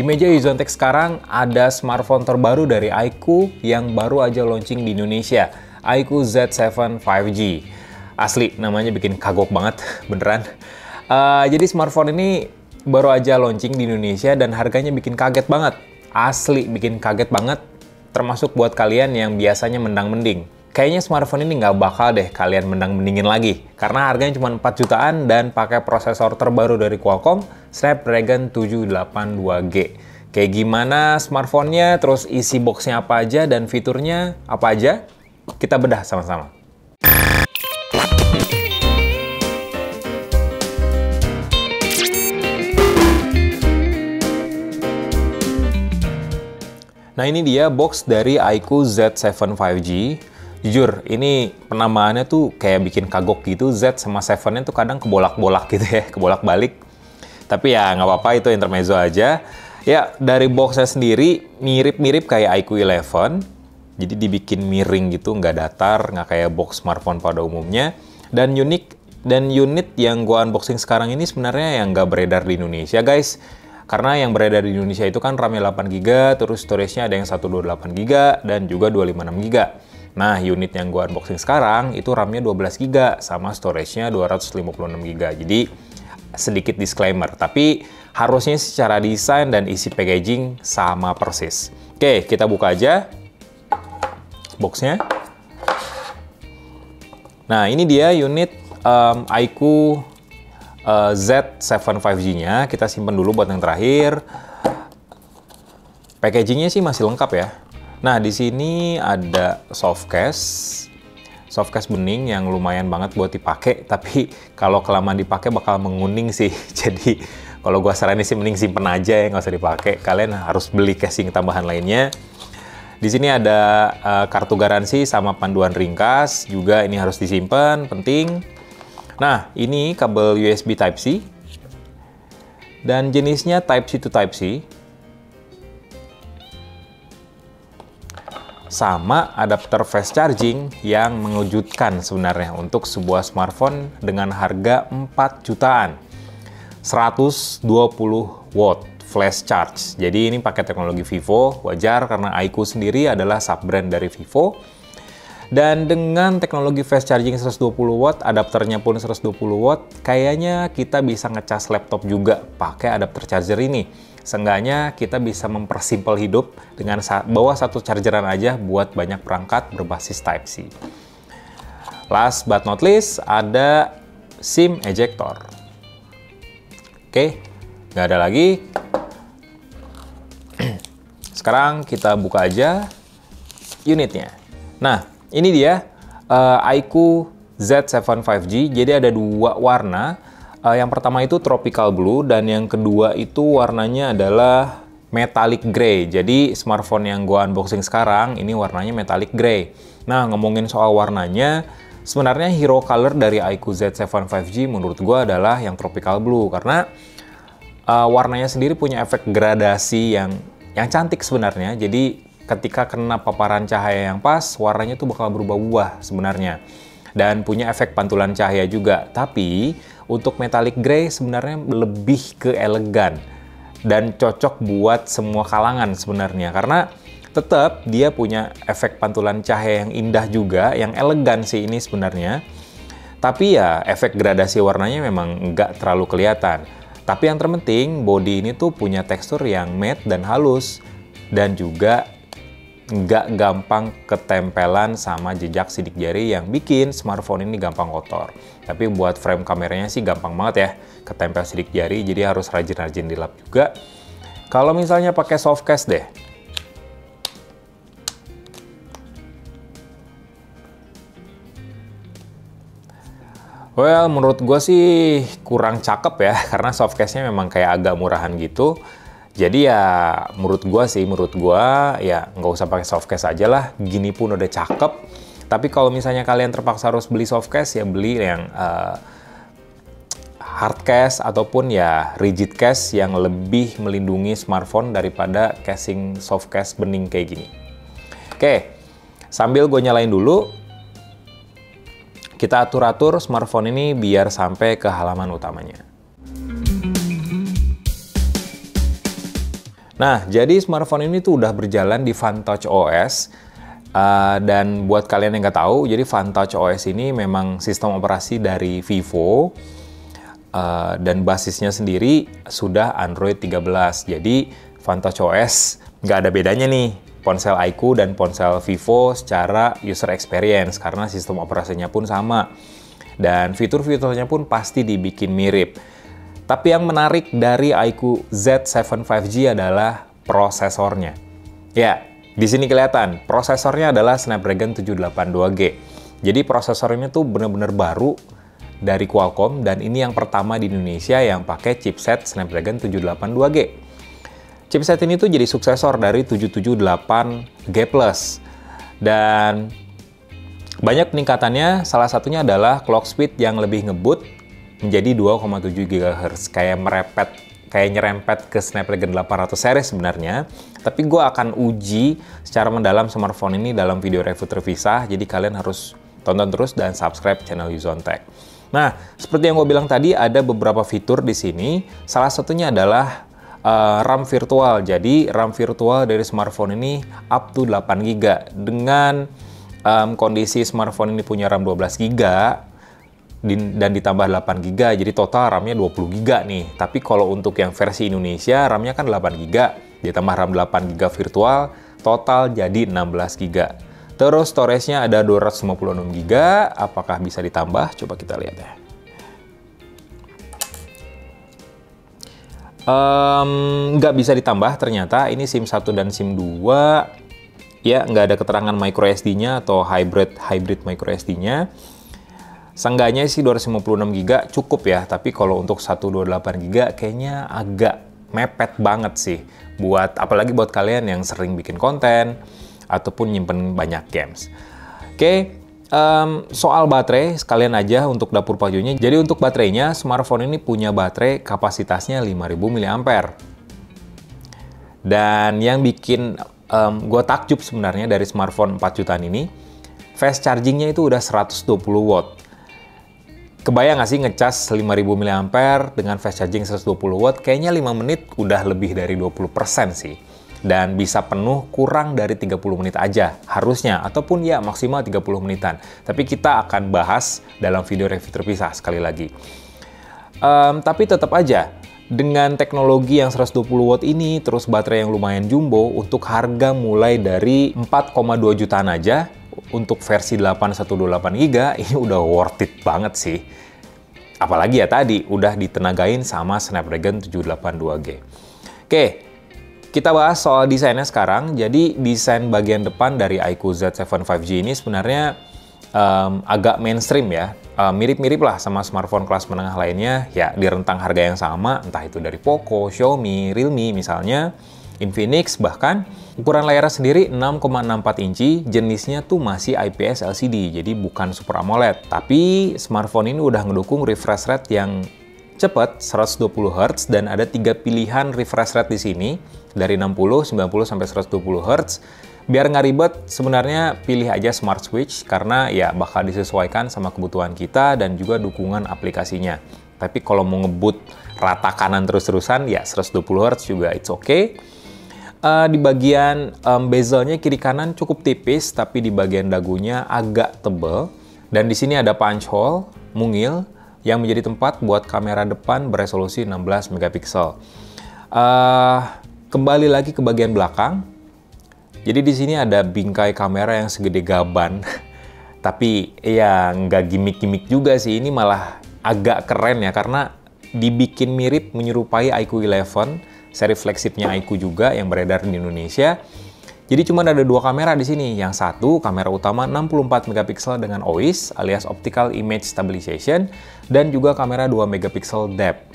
meja Yuzontek sekarang ada smartphone terbaru dari iQOO yang baru aja launching di Indonesia, iQOO Z7 5G. Asli, namanya bikin kagok banget, beneran. Jadi smartphone ini baru aja launching di Indonesia dan harganya bikin kaget banget. Asli, bikin kaget banget, termasuk buat kalian yang biasanya mendang-mending. Kayaknya smartphone ini nggak bakal deh kalian mendang-mendingin lagi, karena harganya cuma 4 jutaan dan pakai prosesor terbaru dari Qualcomm, Snapdragon 782G. Kayak gimana smartphone-nya, terus isi box-nya apa aja, dan fiturnya apa aja, kita bedah sama-sama. Nah, ini dia box dari iQOO Z7 5G. Jujur, ini penamaannya tuh kayak bikin kagok gitu. Z sama 7-nya tuh kadang kebolak-bolak gitu ya, kebolak-balik. Tapi ya nggak apa-apa, itu intermezzo aja. Ya, dari boxnya sendiri mirip-mirip kayak iQOO 11. Jadi dibikin miring gitu, nggak datar, nggak kayak box smartphone pada umumnya. Dan unit yang gua unboxing sekarang ini sebenarnya yang nggak beredar di Indonesia, guys. Karena yang beredar di Indonesia itu kan RAM-nya 8GB, terus storage-nya ada yang 128GB, dan juga 256GB. Nah, unit yang gue unboxing sekarang itu RAM-nya 12GB sama storage-nya 256GB. Jadi sedikit disclaimer, tapi harusnya secara desain dan isi packaging sama persis. Oke, kita buka aja box-nya. Nah, ini dia unit iQOO Z7 5G-nya. Kita simpan dulu buat yang terakhir. Packaging-nya sih masih lengkap ya. Nah, di sini ada softcase bening yang lumayan banget buat dipakai, tapi kalau kelamaan dipakai bakal menguning sih. Jadi, kalau gua saranin sih mending simpen aja ya, nggak usah dipakai. Kalian harus beli casing tambahan lainnya. Di sini ada kartu garansi sama panduan ringkas, juga ini harus disimpan, penting. Nah, ini kabel USB Type-C. Dan jenisnya Type-C to Type-C. Sama adapter fast charging yang mengejutkan sebenarnya untuk sebuah smartphone dengan harga 4 jutaan. 120 watt flash charge. Jadi ini pakai teknologi Vivo, wajar karena iQOO sendiri adalah sub-brand dari Vivo. Dan dengan teknologi fast charging 120 watt, adapternya pun 120 watt, kayaknya kita bisa ngecas laptop juga pakai adapter charger ini. Seenggaknya kita bisa mempersimpel hidup dengan bawa satu chargeran aja buat banyak perangkat berbasis Type-C. Last but not least, ada SIM ejector. Oke, nggak ada lagi. Sekarang kita buka aja unitnya. Nah, ini dia iQOO Z7 5G. Jadi ada dua warna. Yang pertama itu tropical blue dan yang kedua itu warnanya adalah metallic gray. Jadi smartphone yang gua unboxing sekarang ini warnanya metallic gray. Nah, ngomongin soal warnanya, sebenarnya hero color dari iQOO Z7 5G menurut gua adalah yang tropical blue karena warnanya sendiri punya efek gradasi yang cantik sebenarnya. Jadi ketika kena paparan cahaya yang pas, warnanya tuh bakal berubah-ubah sebenarnya. Dan punya efek pantulan cahaya juga. Tapi untuk metallic gray sebenarnya lebih ke elegan dan cocok buat semua kalangan sebenarnya. Karena tetap dia punya efek pantulan cahaya yang indah juga, yang elegan sih ini sebenarnya. Tapi ya efek gradasi warnanya memang nggak terlalu kelihatan. Tapi yang terpenting body ini tuh punya tekstur yang matte dan halus. Dan juga nggak gampang ketempelan sama jejak sidik jari yang bikin smartphone ini gampang kotor. Tapi buat frame kameranya sih gampang banget ya ketempel sidik jari, jadi harus rajin-rajin dilap juga. Kalau misalnya pakai softcase deh. Well, menurut gue sih kurang cakep ya, karena softcase-nya memang kayak agak murahan gitu. Jadi ya menurut gua ya nggak usah pakai softcase aja lah, gini pun udah cakep. Tapi kalau misalnya kalian terpaksa harus beli softcase, ya beli yang hardcase ataupun ya rigid case yang lebih melindungi smartphone daripada casing softcase bening kayak gini. Oke, sambil gue nyalain dulu, kita atur-atur smartphone ini biar sampai ke halaman utamanya. Nah, jadi smartphone ini tuh udah berjalan di Fun Touch OS. Dan buat kalian yang nggak tahu, jadi Fun Touch OS ini memang sistem operasi dari Vivo. Dan basisnya sendiri sudah Android 13. Jadi Fun Touch OS nggak ada bedanya nih ponsel iQOO dan ponsel Vivo secara user experience karena sistem operasinya pun sama. Dan fitur-fiturnya pun pasti dibikin mirip. Tapi yang menarik dari iQOO Z7 5G adalah prosesornya. Ya, di sini kelihatan, prosesornya adalah Snapdragon 782G. Jadi prosesor ini tuh bener-bener baru dari Qualcomm dan ini yang pertama di Indonesia yang pakai chipset Snapdragon 782G. Chipset ini tuh jadi suksesor dari 778G+. Dan banyak peningkatannya, salah satunya adalah clock speed yang lebih ngebut menjadi 2,7 GHz. Kayak nyerempet ke Snapdragon 800 series sebenarnya. Tapi gue akan uji secara mendalam smartphone ini dalam video review terpisah. Jadi kalian harus tonton terus dan subscribe channel Yuzon Tech. Nah, seperti yang gue bilang tadi, ada beberapa fitur di sini. Salah satunya adalah RAM virtual. Jadi RAM virtual dari smartphone ini up to 8 GB. Dengan kondisi smartphone ini punya RAM 12 GB dan ditambah 8 GB, jadi total RAM-nya 20 GB nih. Tapi kalau untuk yang versi Indonesia, RAM-nya kan 8 GB, ditambah RAM 8 GB virtual, total jadi 16 GB. Terus storage-nya ada 256 GB, apakah bisa ditambah? Coba kita lihat ya. Nggak bisa ditambah ternyata, ini SIM 1 dan SIM 2. Ya, nggak ada keterangan microSD-nya atau hybrid microSD-nya. Seenggaknya sih 256 GB cukup ya, tapi kalau untuk 128 GB kayaknya agak mepet banget sih. Apalagi buat kalian yang sering bikin konten ataupun nyimpen banyak games. Oke, soal baterai sekalian aja untuk dapur pajunya. Jadi untuk baterainya, smartphone ini punya baterai kapasitasnya 5000 mAh. Dan yang bikin gue takjub sebenarnya dari smartphone 4 jutaan ini, fast chargingnya itu udah 120 watt. Kebayang nggak sih ngecas 5000 mAh dengan fast charging 120 watt? Kayaknya 5 menit udah lebih dari 20% sih. Dan bisa penuh kurang dari 30 menit aja harusnya. Ataupun ya maksimal 30 menitan. Tapi kita akan bahas dalam video review terpisah sekali lagi. Tapi tetap aja, dengan teknologi yang 120 watt ini, terus baterai yang lumayan jumbo, untuk harga mulai dari 4,2 jutaan aja, untuk versi 8128 GB, ini udah worth it banget sih. Apalagi ya tadi, udah ditenagain sama Snapdragon 782G. Oke, kita bahas soal desainnya sekarang. Jadi, desain bagian depan dari iQOO Z7 5G ini sebenarnya agak mainstream ya. Mirip-mirip lah sama smartphone kelas menengah lainnya, ya di rentang harga yang sama, entah itu dari Poco, Xiaomi, Realme misalnya, Infinix bahkan. Ukuran layarnya sendiri 6,64 inci, jenisnya tuh masih IPS LCD, jadi bukan Super AMOLED. Tapi smartphone ini udah ngedukung refresh rate yang cepat, 120 Hz, dan ada 3 pilihan refresh rate di sini, dari 60, 90, sampai 120 Hz. Biar nggak ribet, sebenarnya pilih aja Smart Switch, karena ya bakal disesuaikan sama kebutuhan kita dan juga dukungan aplikasinya. Tapi kalau mau ngebut rata kanan terus-terusan, ya 120 Hz juga it's okay. Di bagian bezelnya kiri kanan cukup tipis, tapi di bagian dagunya agak tebal. Dan di sini ada punch hole, mungil, yang menjadi tempat buat kamera depan beresolusi 16 megapiksel. Kembali lagi ke bagian belakang. Jadi di sini ada bingkai kamera yang segede gaban. Tapi ya nggak gimmick-gimmick juga sih, ini malah agak keren ya, karena dibikin mirip menyerupai iQOO 11, seri flagshipnya iQOO juga yang beredar di Indonesia. Jadi cuma ada 2 kamera di sini. Yang satu, kamera utama 64 megapiksel dengan OIS alias Optical Image Stabilization, dan juga kamera 2 megapiksel depth.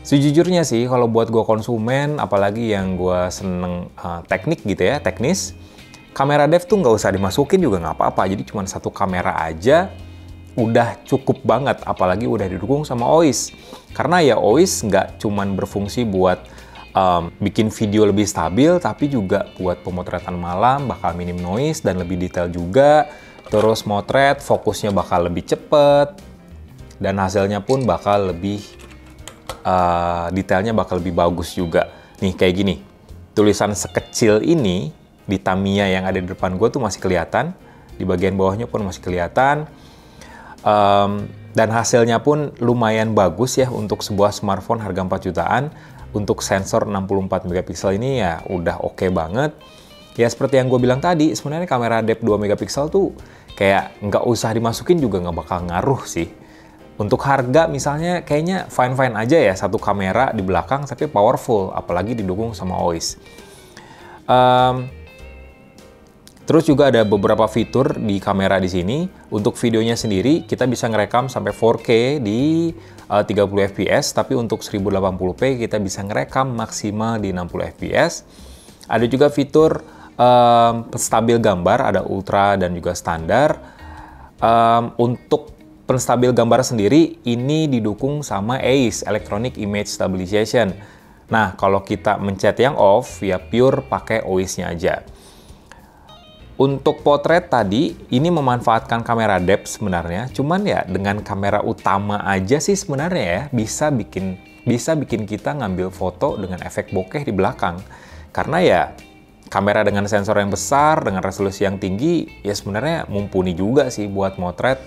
Sejujurnya sih, kalau buat gue konsumen, apalagi yang gue seneng teknik gitu ya, teknis, kamera depth tuh nggak usah dimasukin juga nggak apa-apa. Jadi cuma 1 kamera aja udah cukup banget, apalagi udah didukung sama OIS. Karena ya OIS nggak cuma berfungsi buat bikin video lebih stabil, tapi juga buat pemotretan malam bakal minim noise dan lebih detail juga. Terus motret, fokusnya bakal lebih cepet, dan hasilnya pun bakal lebih detailnya bakal lebih bagus juga. Nih kayak gini. tulisan sekecil ini di Tamiya yang ada di depan gue tuh masih kelihatan. Di bagian bawahnya pun masih kelihatan. Dan hasilnya pun lumayan bagus ya untuk sebuah smartphone harga 4 jutaan. Untuk sensor 64 megapiksel ini ya udah oke banget. Ya seperti yang gue bilang tadi, sebenarnya kamera depth 2 megapiksel tuh kayak nggak usah dimasukin juga nggak bakal ngaruh sih. Untuk harga misalnya kayaknya fine-fine aja ya satu kamera di belakang tapi powerful, apalagi didukung sama OIS. Terus juga ada beberapa fitur di kamera di sini. Untuk videonya sendiri kita bisa ngerekam sampai 4K di 30 fps, tapi untuk 1080p kita bisa ngerekam maksimal di 60 fps. Ada juga fitur penstabil gambar, ada ultra dan juga standar. Untuk penstabil gambar sendiri ini didukung sama EIS, Electronic Image Stabilization. Nah, kalau kita mencet yang off, ya pure pakai OIS-nya aja. Untuk potret tadi, ini memanfaatkan kamera depth sebenarnya, cuman ya dengan kamera utama aja sih sebenarnya ya bisa bikin kita ngambil foto dengan efek bokeh di belakang. Karena ya kamera dengan sensor yang besar, dengan resolusi yang tinggi, ya sebenarnya mumpuni juga sih buat motret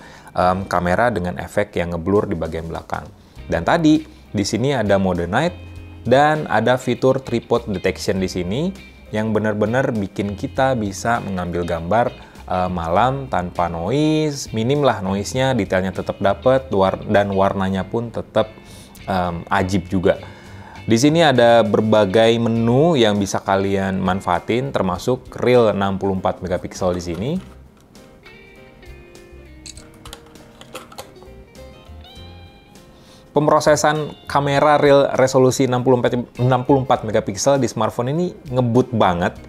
kamera dengan efek yang ngeblur di bagian belakang. Dan tadi di sini ada mode night dan ada fitur tripod detection di sini yang benar-benar bikin kita bisa mengambil gambar malam tanpa noise, minim lah noise-nya, detailnya tetap dapat dan warnanya pun tetap ajib juga. Di sini ada berbagai menu yang bisa kalian manfaatin, termasuk real 64 megapiksel di sini. Pemrosesan kamera real resolusi 64 megapiksel di smartphone ini ngebut banget.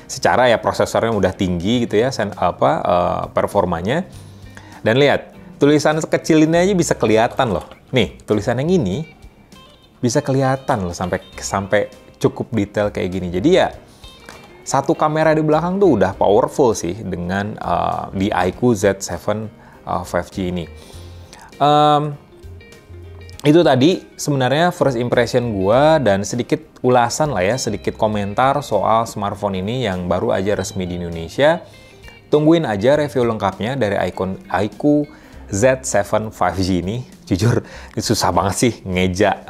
Secara ya prosesornya udah tinggi gitu ya, performanya. Dan lihat, tulisan sekecil ini aja bisa kelihatan loh. Nih, tulisan yang ini bisa kelihatan loh sampai cukup detail kayak gini. Jadi ya satu kamera di belakang tuh udah powerful sih dengan di iQOO Z7 5G ini. Itu tadi sebenarnya first impression gua dan sedikit ulasan lah ya, sedikit komentar soal smartphone ini yang baru aja resmi di Indonesia. Tungguin aja review lengkapnya dari iQOO Z7 5G ini. Jujur, ini susah banget sih ngeja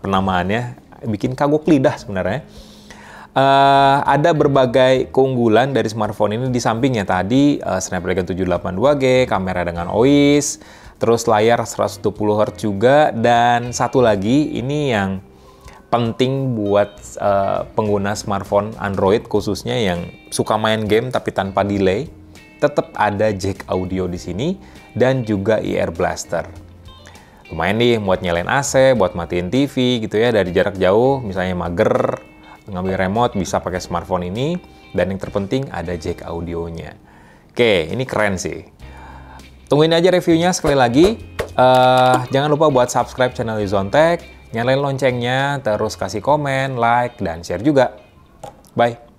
penamaannya, bikin kagok lidah sebenarnya. Ada berbagai keunggulan dari smartphone ini di sampingnya tadi Snapdragon 782G, kamera dengan OIS, terus layar 120Hz juga, dan satu lagi ini yang penting buat pengguna smartphone Android khususnya yang suka main game tapi tanpa delay, tetap ada jack audio di sini dan juga ear blaster. Lumayan nih buat nyalain AC, buat matiin TV gitu ya dari jarak jauh, misalnya mager ngambil remote bisa pakai smartphone ini, dan yang terpenting ada jack audionya. Oke, ini keren sih. Tungguin aja reviewnya sekali lagi. Jangan lupa buat subscribe channel Lizon Tech, nyalain loncengnya, terus kasih komen, like, dan share juga. Bye!